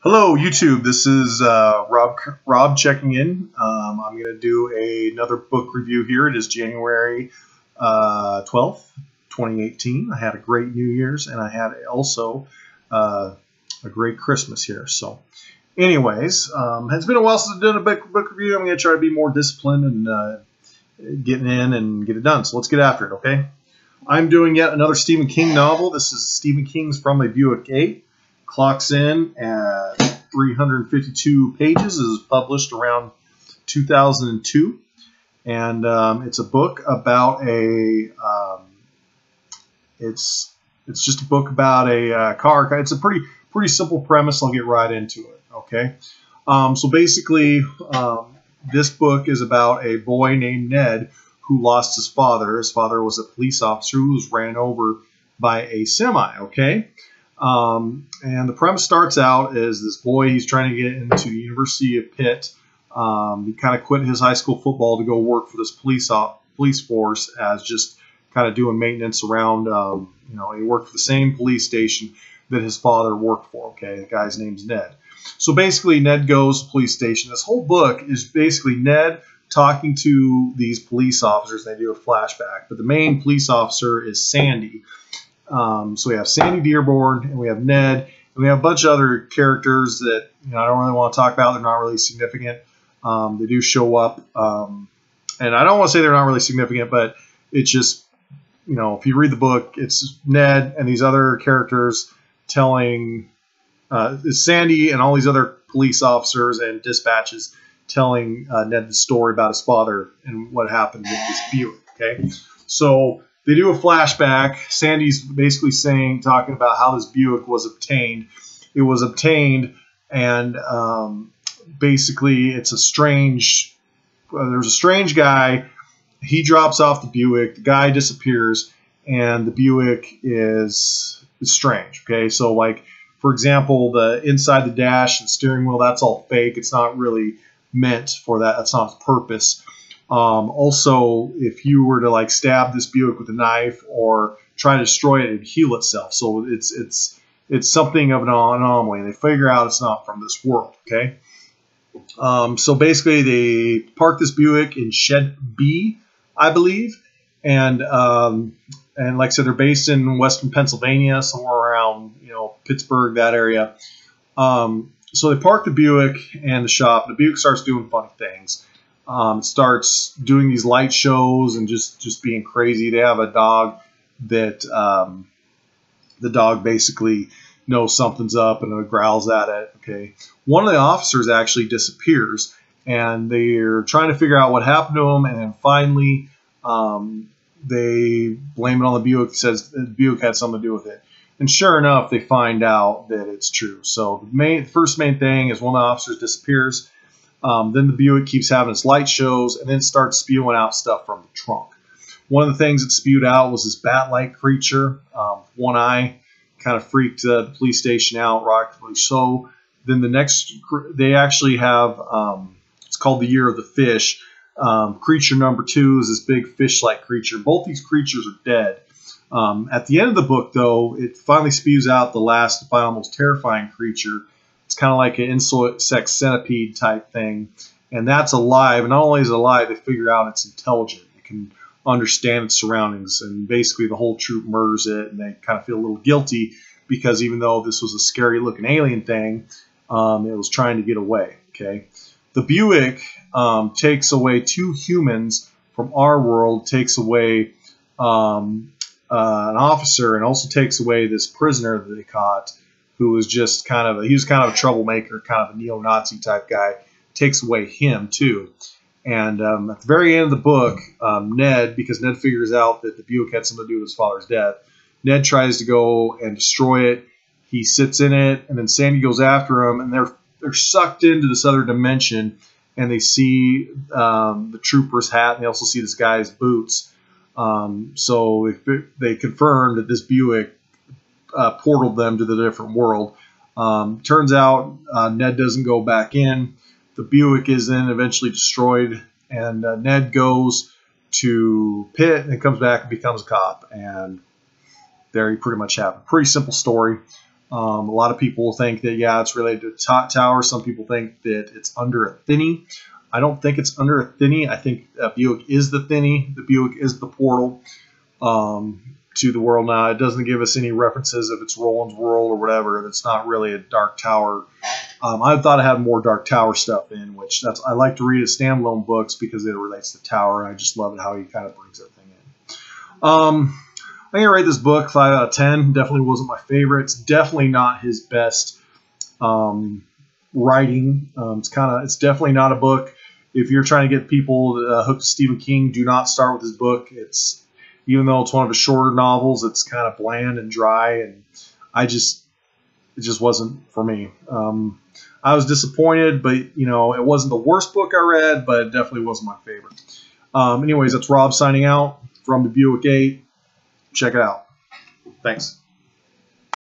Hello, YouTube. This is Rob checking in. I'm going to do another book review here. It is January 12th, 2018. I had a great New Year's, and I had also a great Christmas here. So, anyways, it's been a while since I've done a book review. I'm going to try to be more disciplined and getting in and get it done. So let's get after it, okay? I'm doing yet another Stephen King novel. This is Stephen King's From A Buick 8. Clocks in at 352 pages. It was published around 2002, and it's a book about a. It's just a book about a car. It's a pretty simple premise. I'll get right into it. Okay, so basically, this book is about a boy named Ned who lost his father. His father was a police officer who was ran over by a semi. Okay. And the premise starts out as this boy, he's trying to get into the University of Pitt. He kind of quit his high school football to go work for this police force as just kind of doing maintenance around, he worked for the same police station that his father worked for. Okay, the guy's name's Ned. So basically Ned goes to the police station. This whole book is basically Ned talking to these police officers. They do a flashback, but the main police officer is Sandy. So we have Sandy Dearborn, and we have Ned, and we have a bunch of other characters that I don't really want to talk about. They're not really significant. They do show up, and I don't want to say they're not really significant, but it's just, if you read the book, it's Ned and these other characters telling, it's Sandy and all these other police officers and dispatches telling Ned the story about his father and what happened with this Buick. Okay, so they do a flashback. Sandy's basically talking about how this Buick was obtained. It was obtained, and basically it's a strange. There's a strange guy. He drops off the Buick. The guy disappears, and the Buick is strange. Okay, so like for example, the inside the dash and steering wheel, that's all fake. It's not really meant for that. That's not its purpose. Also, if you were to like stab this Buick with a knife or try to destroy it, it'd heal itself. So it's something of an anomaly. They figure out it's not from this world. Okay. So basically, they park this Buick in Shed B, I believe, and like I said, they're based in Western Pennsylvania, somewhere around Pittsburgh, that area. So they park the Buick and the shop. The Buick starts doing funny things. Starts doing these light shows and just being crazy. They have a dog that the dog basically knows something's up and it growls at it. Okay, one of the officers actually disappears, and they're trying to figure out what happened to him. And then finally, they blame it on the Buick. Says the Buick had something to do with it. And sure enough, they find out that it's true. So the first main thing is one of the officers disappears. Then the Buick keeps having its light shows and then starts spewing out stuff from the trunk. One of the things that spewed out was this bat-like creature. One eye kind of freaked the police station out, rightfully so. Then the next, they actually have, it's called the Year of the Fish. Creature number 2 is this big fish-like creature. Both these creatures are dead. At the end of the book, though, it finally spews out the last, final, most terrifying creature. It's kind of like an insect centipede type thing, and that's alive. And not only is it alive, they figure out it's intelligent. It can understand its surroundings, and basically the whole troop murders it, and they kind of feel a little guilty because even though this was a scary-looking alien thing, it was trying to get away. Okay, the Buick takes away 2 humans from our world, takes away an officer, and also takes away this prisoner that they caught, who was just kind of a troublemaker, kind of a neo-Nazi type guy. Takes away him too. And at the very end of the book, Ned, because Ned figures out that the Buick had something to do with his father's death, Ned tries to go and destroy it. He sits in it, and then Sandy goes after him, and they're sucked into this other dimension, and they see the trooper's hat, and they also see this guy's boots. So they confirmed that this Buick portaled them to the different world. Turns out Ned doesn't go back in. The Buick is then eventually destroyed, and Ned goes to Pitt and comes back and becomes a cop. And there you pretty much have a pretty simple story. A lot of people think that, yeah, it's related to a tower. Some people think that it's under a thinny. I don't think it's under a thinny. I think Buick is the thinny. The Buick is the portal to the world. Now, it doesn't give us any references if it's Roland's World or whatever. It's not really a Dark Tower. I thought I had more Dark Tower stuff in, which I like to read as standalone books because it relates to Tower. I just love it how he kind of brings everything in. I'm gonna rate this book 5 out of 10. Definitely wasn't my favorite. It's definitely not his best writing. It's definitely not a book. If you're trying to get people hooked to Stephen King, do not start with his book. Even though it's one of his shorter novels, it's kind of bland and dry, and it just wasn't for me. I was disappointed, but it wasn't the worst book I read, but it definitely wasn't my favorite. Anyways, that's Rob signing out from the Buick 8. Check it out. Thanks.